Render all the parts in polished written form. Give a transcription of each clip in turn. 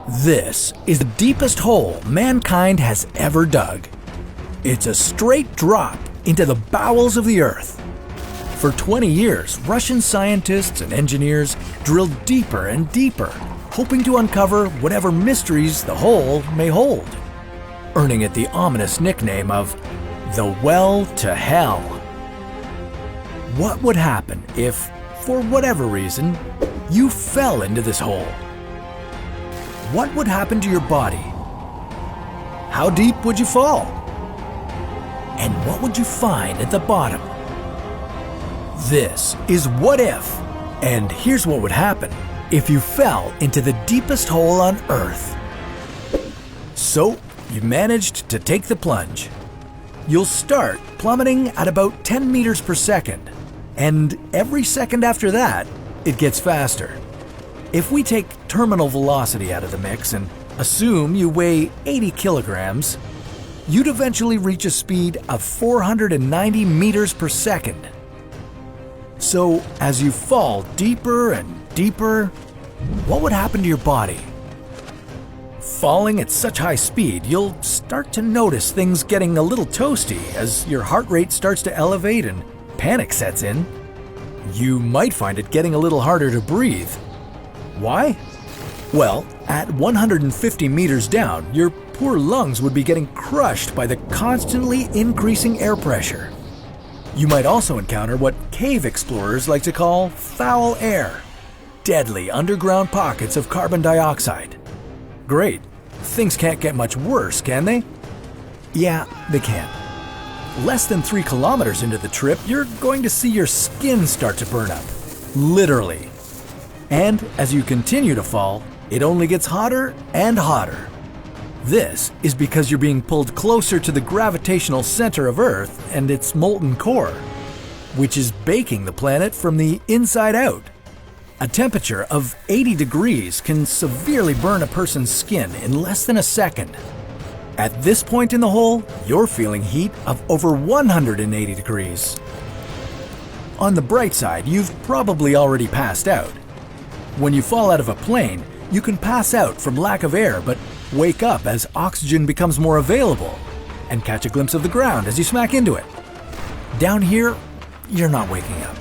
This is the deepest hole mankind has ever dug. It's a straight drop into the bowels of the Earth. For 20 years, Russian scientists and engineers drilled deeper and deeper, hoping to uncover whatever mysteries the hole may hold, earning it the ominous nickname of the Well to Hell. What would happen if, for whatever reason, you fell into this hole? What would happen to your body? How deep would you fall? And what would you find at the bottom? This is What If, and here's what would happen if you fell into the deepest hole on Earth. So, you managed to take the plunge. You'll start plummeting at about 10 meters per second, and every second after that, it gets faster. If we take terminal velocity out of the mix and assume you weigh 80 kilograms, you'd eventually reach a speed of 490 meters per second. So, as you fall deeper and deeper, what would happen to your body? Falling at such high speed, you'll start to notice things getting a little toasty as your heart rate starts to elevate and panic sets in. You might find it getting a little harder to breathe. Why? Well, at 150 meters down, your poor lungs would be getting crushed by the constantly increasing air pressure. You might also encounter what cave explorers like to call foul air, deadly underground pockets of carbon dioxide. Great. Things can't get much worse, can they? Yeah, they can. Less than 3 kilometers into the trip, you're going to see your skin start to burn up. Literally. And as you continue to fall, it only gets hotter and hotter. This is because you're being pulled closer to the gravitational center of Earth and its molten core, which is baking the planet from the inside out. A temperature of 80 degrees can severely burn a person's skin in less than a second. At this point in the hole, you're feeling heat of over 180 degrees. On the bright side, you've probably already passed out. When you fall out of a plane, you can pass out from lack of air but wake up as oxygen becomes more available and catch a glimpse of the ground as you smack into it. Down here, you're not waking up.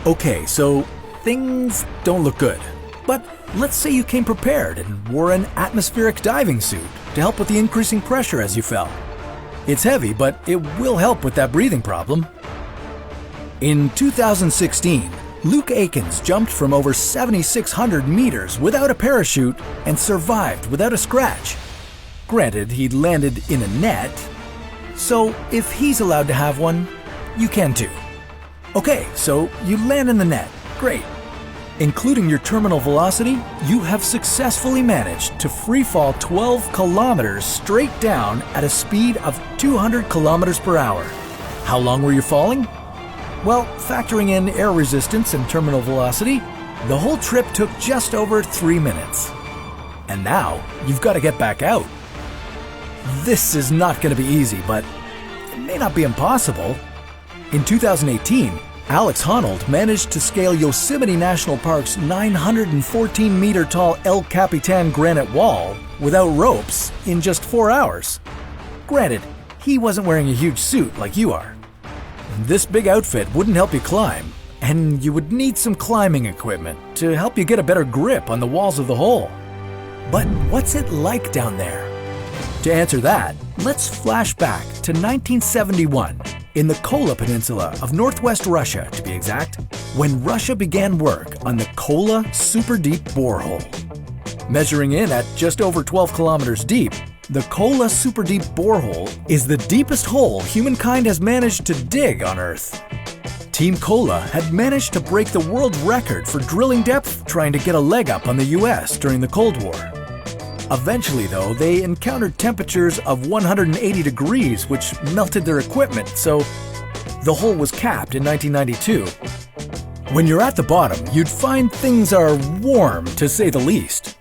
Okay, so things don't look good. But let's say you came prepared and wore an atmospheric diving suit to help with the increasing pressure as you fell. It's heavy, but it will help with that breathing problem. In 2016, Luke Aikens jumped from over 7,600 meters without a parachute and survived without a scratch. Granted, he'd landed in a net, so if he's allowed to have one, you can too. Okay, so you land in the net. Great. Including your terminal velocity, you have successfully managed to free fall 12 kilometers straight down at a speed of 200 kilometers per hour. How long were you falling? Well, factoring in air resistance and terminal velocity, the whole trip took just over 3 minutes. And now, you've got to get back out. This is not going to be easy, but it may not be impossible. In 2018, Alex Honnold managed to scale Yosemite National Park's 914-meter tall El Capitan granite wall without ropes in just 4 hours. Granted, he wasn't wearing a huge suit like you are. This big outfit wouldn't help you climb, and you would need some climbing equipment to help you get a better grip on the walls of the hole. But what's it like down there? To answer that, let's flash back to 1971 in the Kola Peninsula of northwest Russia, to be exact, when Russia began work on the Kola Super Deep Borehole. Measuring in at just over 12 kilometers deep, the Kola Super Deep Borehole is the deepest hole humankind has managed to dig on Earth. Team Kola had managed to break the world record for drilling depth, trying to get a leg up on the US during the Cold War. Eventually, though, they encountered temperatures of 180 degrees, which melted their equipment, so the hole was capped in 1992. When you're at the bottom, you'd find things are warm, to say the least.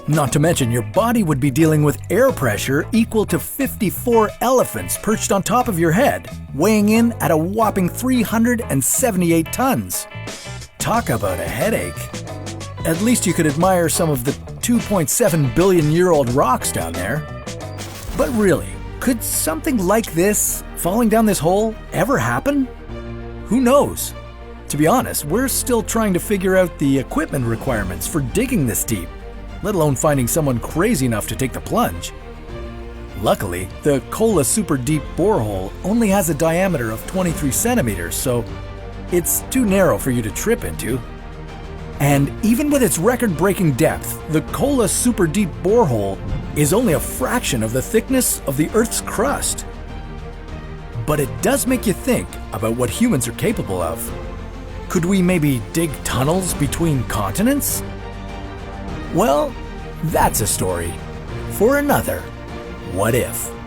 Not to mention, your body would be dealing with air pressure equal to 54 elephants perched on top of your head, weighing in at a whopping 378 tons. Talk about a headache. At least you could admire some of the 2.7 billion year old rocks down there. But really, could something like this, falling down this hole, ever happen? Who knows? To be honest, we're still trying to figure out the equipment requirements for digging this deep, let alone finding someone crazy enough to take the plunge. Luckily, the Kola Super Deep borehole only has a diameter of 23 centimeters, so it's too narrow for you to trip into. And even with its record-breaking depth, the Kola Super Deep borehole is only a fraction of the thickness of the Earth's crust. But it does make you think about what humans are capable of. Could we maybe dig tunnels between continents? Well, that's a story for another What If.